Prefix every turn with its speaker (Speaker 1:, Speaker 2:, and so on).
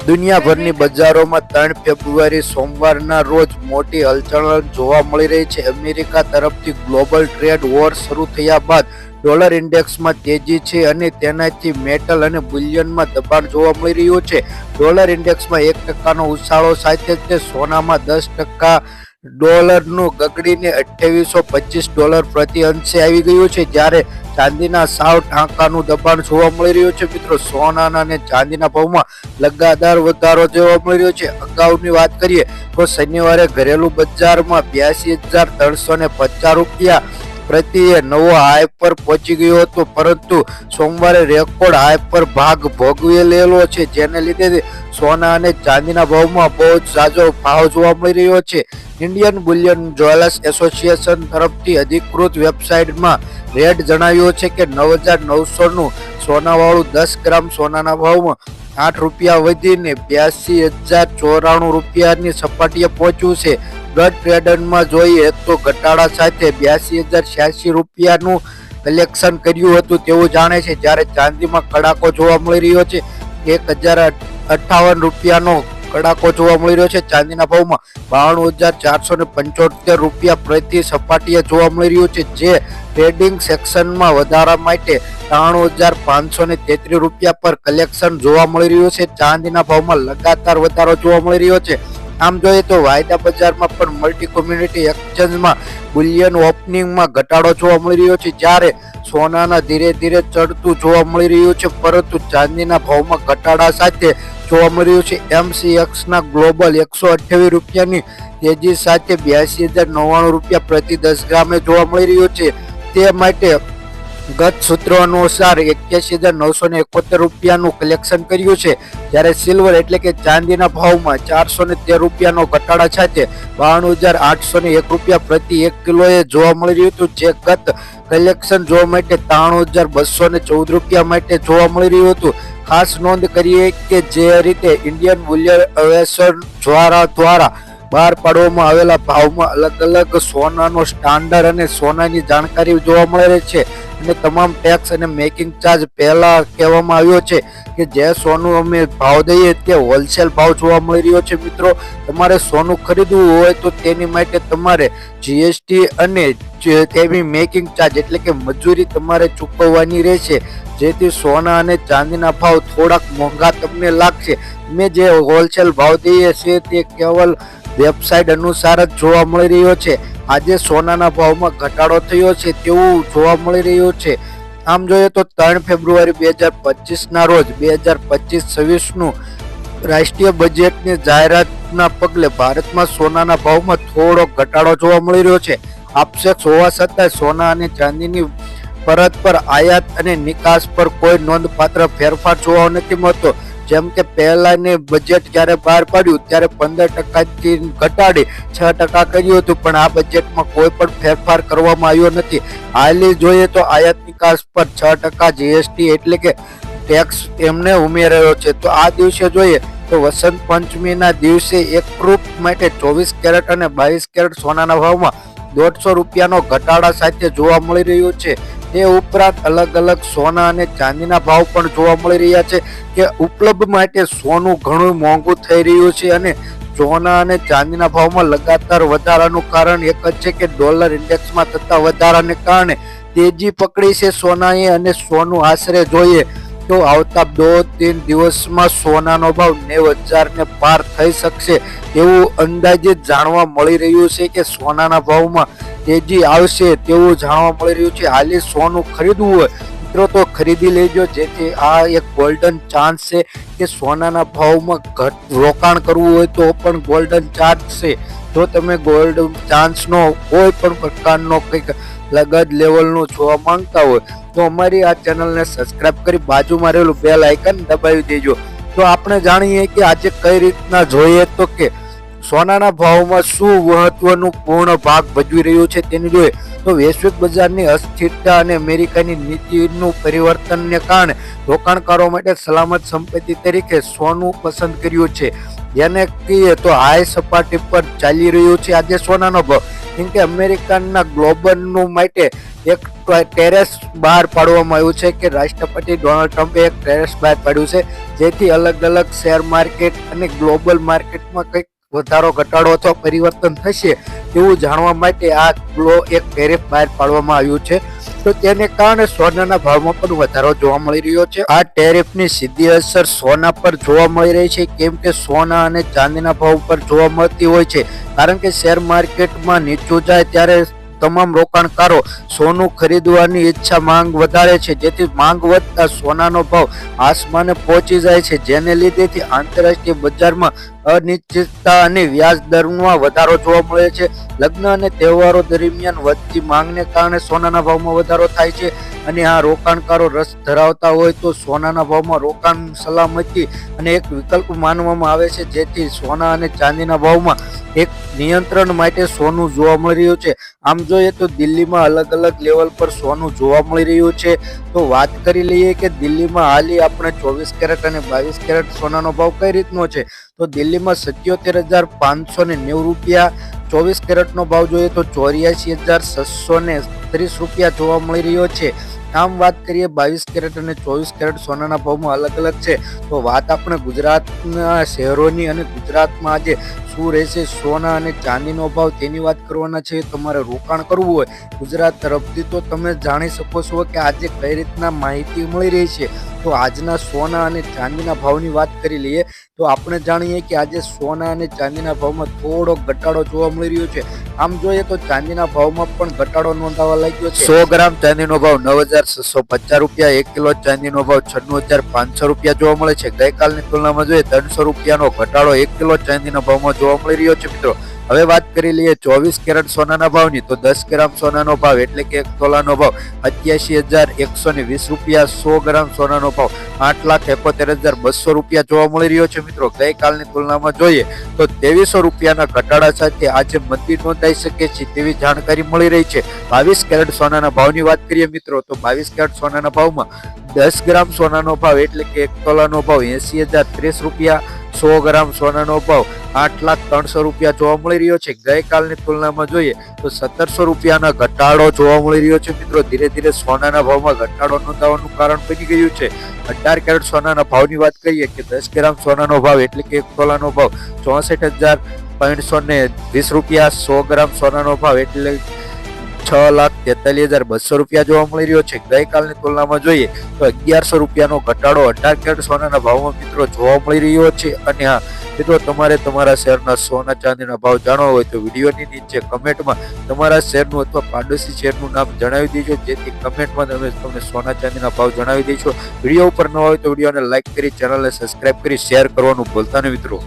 Speaker 1: દુનિયાભરની બજારોમાં 3 ફેબ્રુઆરી સોમવારના રોજ મોટી હલચલ જોવા મળી રહી છે. અમેરિકા તરફથી ગ્લોબલ ટ્રેડ વોર શરૂ થયા બાદ ડોલર ઇન્ડેક્સમાં તેજી છે અને તેનાથી મેટલ અને બુલિયનમાં દબાણ જોવા મળી રહ્યું છે. ડોલર ઇન્ડેક્સમાં 1% ઉછાળો સાથે તે સોનામાં 10% ડોલરનું ગગડીને $2825 પ્રતિ અંશે આવી ગયું છે, જ્યારે ચાંદીના સાવ ટાંકાનું દબાણ જોવા મળી રહ્યું છે. મિત્રો, સોનાના અને ચાંદીના ભાવમાં લગાતાર વધારો જોવા મળી રહ્યો છે. અગાઉની વાત કરીએ તો શનિવારે ઘરેલું બજારમાં 82,350 રૂપિયા પ્રતિ નવો હાઈ પર પહોંચી ગયો હતો, પરંતુ સોમવારે રેકોર્ડ હાઈ પર ભાગ ભોગવી લેલો છે, જેને લીધે સોના અને ચાંદીના ભાવમાં બહુ જ ઝાઝો ભાવ જોવા મળી રહ્યો છે. ઇન્ડિયન બુલિયન જ્વેલર્સ એસોસિએશન તરફથી અધિકૃત વેબસાઇટમાં રેટ જણાવ્યું છે કે 9,900નું સોનાવાળું 10 ગ્રામ સોનાના ભાવમાં 8 રૂપિયા વધીને 82,094 રૂપિયાની સપાટીએ પહોંચ્યું છે. ગત ટ્રેડરમાં જોઈએ તો ઘટાડા સાથે 82,086 રૂપિયાનું કલેક્શન કર્યું હતું તેવું જાણે છે, જ્યારે ચાંદીમાં કડાકો જોવા મળી રહ્યો છે. 1,058 રૂપિયાનો કડાકો જોવા મળી રહ્યો છે. ચાંદીના ભાવમાં 92,475 રૂપિયા પ્રતિ સપાટીએ જોવા મળી રહ્યું છે, જે ટ્રેડિંગ સેક્શનમાં વધારા માટે 93,533 રૂપિયા પર કલેક્શન જોવા મળી રહ્યું છે. ચાંદીના ભાવમાં લગાતાર વધારો જોવા મળી રહ્યો છે. આમ જોઈએ તો વાયદા બજારમાં પણ મલ્ટી કોમ્યુનિટી એક્સચેન્જમાં બુલિયન ઓપનિંગમાં ઘટાડો જોવા મળી રહ્યો છે, જ્યારે સોનાના ધીરે ધીરે ચડતું જોવા મળી રહ્યું છે, પરંતુ ચાંદીના ભાવમાં ઘટાડા સાથે જોવા મળી રહ્યું છે. MCXના ગ્લોબલ 128 રૂપિયાની તેજી સાથે 82,099 રૂપિયા પ્રતિ 10 ગ્રામે જોવા મળી રહ્યું છે. તે માટે ગત સૂત્રો અનુસાર 81,971 રૂપિયાનું કલેક્શન કર્યું છે, જ્યારે સિલ્વર એટલે કે ચાંદીના ભાવમાં 413 રૂપિયાનો ઘટાડા સાથે 92,801 રૂપિયા પ્રતિ 1 કિલોએ જોવા મળી રહ્યું હતું, જે ગત કલેક્શન જોવા માટે 93,214 રૂપિયા માટે જોવા મળી રહ્યું હતું. ખાસ નોંધ કરીએ કે જે રીતે ઇન્ડિયન બુલિયન એસોસિએશન દ્વારા બહાર પાડવામાં આવેલા ભાવમાં અલગ અલગ સોનાનો સ્ટાન્ડર્ડ અને સોનાની જાણકારી જોવા મળે છે, અને તમામ ટેક્સ અને મેકિંગ ચાર્જ પહેલા કહેવામાં આવ્યો છે કે જે સોનું અમે ભાવ દઈએ તે હોલસેલ ભાવ જોવા મળી રહ્યો છે. મિત્રો, તમારે સોનું ખરીદવું હોય તો તેની માટે તમારે GST અને તેની મેકિંગ ચાર્જ એટલે કે મજૂરી તમારે ચૂકવવાની રહેશે, જેથી સોના અને ચાંદીના ભાવ થોડાક મોંઘા તમને લાગશે. અમે જે હોલસેલ ભાવ દઈએ છીએ તે કેવલ વેબસાઇટ અનુસાર જ જોવા મળી રહ્યો છે. આજે સોનાના ભાવમાં ઘટાડો થયો છે તેવું જોવા મળી રહ્યું છે. આમ જોઈએ તો 3 ફેબ્રુઆરી 2025ના રોજ 2025-26નું રાષ્ટ્રીય બજેટની જાહેરાતના પગલે ભારતમાં સોનાના ભાવમાં થોડો ઘટાડો જોવા મળી રહ્યો છે. આપક્ષેપ હોવા છતાં સોના અને ચાંદીની પરત પર આયાત અને નિકાસ પર કોઈ નોંધપાત્ર ફેરફાર જોવા નથી મળતો. જેમ કે પહેલાની બજેટ જ્યારે બહાર પાડ્યું ત્યારે 15%થી ઘટાડી 6% કર્યું હતું, પણ આ બજેટમાં કોઈ પણ ફેરફાર કરવામાં આવ્યો નથી. હાલી જોઈએ તો આયાત નિકાસ પર 6% GST એટલે કે ટેક્સ એમને ઉમેરાયો છે. તો આ દિવસે જોઈએ તો વસંત પંચમીના દિવસે એક રૂપ માટે 24 કેરેટ અને 22 કેરેટ સોનાના ભાવમાં 150 રૂપિયાનો ઘટાડા સાથે જોવા મળી રહ્યું છે. તે ઉપરાંત અલગ અલગ સોના અને ચાંદીના ભાવ પણ જોવા મળી રહ્યા છે કે ઉપલબ્ધ માટે સોનું ઘણું મોંઘું થઈ રહ્યું છે, અને સોના અને ચાંદીના ભાવમાં લગાતાર વધારાનું કારણ એક જ છે કે ડોલર ઇન્ડેક્સમાં થતા વધારાને કારણે તેજી પકડી છે સોનાએ, અને સોનું આશરે જોઈએ તો આવતા 2-3 દિવસમાં સોનાનો ભાવ 90,000ને પાર થઈ શકશે એવું અંદાજિત જાણવા મળી રહ્યું છે કે સોનાના ભાવમાં તેજી આવશે તેવું જાણવા મળી રહ્યું છે. હાલે સોનું ખરીદવું હોય મિત્રો તો ખરીદી લેજો, જેથી આ એક ગોલ્ડન ચાન્સ છે કે સોનાના ભાવમાં રોકાણ કરવું હોય તો પણ ગોલ્ડન ચાન્સ છે. જો તમે ગોલ્ડ ચાન્સનો કોઈ પણ પ્રકારનો કંઈક લગત લેવલનું જોવા માંગતા હોય તો અમારી આ ચેનલને સબસ્ક્રાઇબ કરી બાજુમાં રહેલું બેલ આઇકન દબાવી દેજો. તો આપણે જાણીએ કે આજે કઈ રીતના જોઈએ તો કે સોનાના ભાવમાં શું મહત્વનું પૂર્ણ ભાગ ભજવી રહ્યું છે તેની જોઈએ તો વૈશ્વિક બજારની અસ્થિરતા અને અમેરિકાની નીતિનું પરિવર્તનને કારણે રોકાણકારો માટે સલામત સંપત્તિ તરીકે સોનું પસંદ કર્યું છે, જેને કહીએ તો હાઈ સપાટી પર ચાલી રહ્યું છે આજે સોનાનો ભાવ. કેમ કે અમેરિકાના ગ્લોબલનું માટે એક ટેરેસ બહાર પાડવામાં આવ્યું છે કે રાષ્ટ્રપતિ ડોનાલ્ડ ટ્રમ્પે એક ટેરેસ બહાર પાડ્યું છે, જેથી અલગ અલગ શેર માર્કેટ અને ગ્લોબલ માર્કેટમાં કંઈક વધારો ઘટાડો અથવા પરિવર્તન થશે તેવું જાણવા માટે આ એક ટેરિફ બહાર પાડવામાં આવ્યું છે. તો તેને કારણે સોનાના ભાવમાં પણ વધારો જોવા મળી રહ્યો છે. આ ટેરિફની સીધી અસર સોના પર જોવા મળી રહી છે, કેમ કે સોના અને ચાંદીના ભાવ પર જોવા મળતી હોય છે, કારણ કે શેર માર્કેટમાં નીચું જાય ત્યારે તમામ રોકાણકારો સોનું ખરીદવાની ઈચ્છા માંગ વધારે છે, જેથી માંગ વધતા સોનાનો ભાવ આસમાને પહોંચી જાય છે, જેને લીધેથી આંતરરાષ્ટ્રીય બજારમાં અનિશ્ચિતતા અને વ્યાજ દરમાં વધારો જોવા મળે છે. લગ્ન અને તહેવારો દરમિયાન વધતી માંગને કારણે સોનાના ભાવમાં વધારો થાય છે, અને આ રોકાણકારો રસ ધરાવતા હોય તો સોનાના ભાવમાં રોકાણ સલામતી અને એક વિકલ્પ માનવામાં આવે છે, જેથી સોના અને ચાંદીના ભાવમાં એક નિયંત્રણ માટે સોનું જોવા મળી રહ્યું છે. આમ જોઈએ તો દિલ્હીમાં અલગ અલગ લેવલ પર સોનું જોવા મળી રહ્યું છે. તો વાત કરી લઈએ કે દિલ્હીમાં હાલી આપણે 24 કેરેટ અને 22 કેરેટ સોનાનો ભાવ કઈ રીતનો છે. તો દિલ્હીમાં 77,590 રૂપિયા, 24 કેરેટનો ભાવ જોઈએ તો 84,630 રૂપિયા જોવા મળી રહ્યો છે. આમ વાત કરીએ 22 કેરેટ અને 24 કેરેટ સોનાના ભાવમાં અલગ અલગ છે. તો વાત આપણે ગુજરાતના શહેરોની અને ગુજરાતમાં આજે શું રહેશે સોના અને ચાંદીનો ભાવ તેની વાત કરવાના છે. તમારે રોકાણ કરવું હોય ગુજરાત તરફથી તો તમે જાણી શકો છો કે આજે કઈ રીતના માહિતી મળી રહી છે. તો આજના સોના અને ચાંદીના ભાવની વાત કરી લઈએ તો આપણે જાણીએ કે આજે સોના અને ચાંદીના ભાવમાં થોડો ઘટાડો જોવા મળી રહ્યો છે. આમ જોઈએ તો ચાંદીના ભાવમાં પણ ઘટાડો નોંધાવા લાગ્યો છે. 100 ગ્રામ ચાંદીનો ભાવ 9,650 રૂપિયા, 1 કિલો ચાંદીનો ભાવ 96,500 રૂપિયા જોવા મળે છે. ગઈકાલની તુલનામાં જોઈએ 300 રૂપિયાનો ઘટાડો 1 કિલો ચાંદીના ભાવમાં જોવા મળી રહ્યો છે. મિત્રો હવે વાત કરી લઈએ 24 કેરેટ સોનાના ભાવની, તો 10 ગ્રામ સોનાનો ભાવ એટલે કે 1 તોલાનો ભાવ 87,120 રૂપિયા, 100 ગ્રામ સોનાનો ભાવ 8,71,200 રૂપિયા જોવા મળી રહ્યો છે. મિત્રો ગઈકાલની તુલનામાં જોઈએ તો 2300 રૂપિયાના ઘટાડા સાથે આજે મંદી નોંધાઈ શકે છે તેવી જાણકારી મળી રહી છે. 22 કેરેટ સોનાના ભાવની વાત કરીએ મિત્રો તો 22 કેરેટ સોનાના ભાવમાં 10 ગ્રામ સોનાનો ભાવ એટલે કે 1 તોલાનો ભાવ 80,030 રૂપિયા, 100 ગ્રામ સોનાનો ભાવ 8,03,000 રૂપિયા જોવા મળી રહ્યો છે. ગઈકાલની તુલનામાં જોઈએ તો 1700 રૂપિયાના ઘટાડો જોવા મળી રહ્યો છે. મિત્રો ધીરે ધીરે સોનાના ભાવમાં ઘટાડો નોંધાવાનું કારણ બની ગયું છે. 18 કેરેટ સોનાના ભાવની વાત કરીએ કે 10 ગ્રામ સોનાનો ભાવ એટલે કે 1 તોલાનો ભાવ 64,520 રૂપિયા, 100 ગ્રામ સોનાનો ભાવ એટલે 6,43,200 રૂપિયા જોવા મળી રહ્યો છે. ગઈકાલની તુલનામાં જોઈએ તો 1100 રૂપિયાનો ઘટાડો 18 કેરેટ સોનાના ભાવમાં મિત્રો જોવા મળી રહ્યો છે. અને હા મિત્રો, તમારે તમારા શહેરના સોના ચાંદીના ભાવ જાણવા હોય તો વિડીયોની નીચે કમેન્ટમાં તમારા શહેરનું અથવા પાડોશી શહેરનું નામ જણાવી દેજો, જેથી કમેન્ટમાં તમને સોના ચાંદીના ભાવ જણાવી દઈશું. વિડીયો ઉપર ન હોય તો વિડીયોને લાઈક કરી ચેનલને સબસ્ક્રાઇબ કરી શેર કરવાનું ભૂલતા નહીં મિત્રો.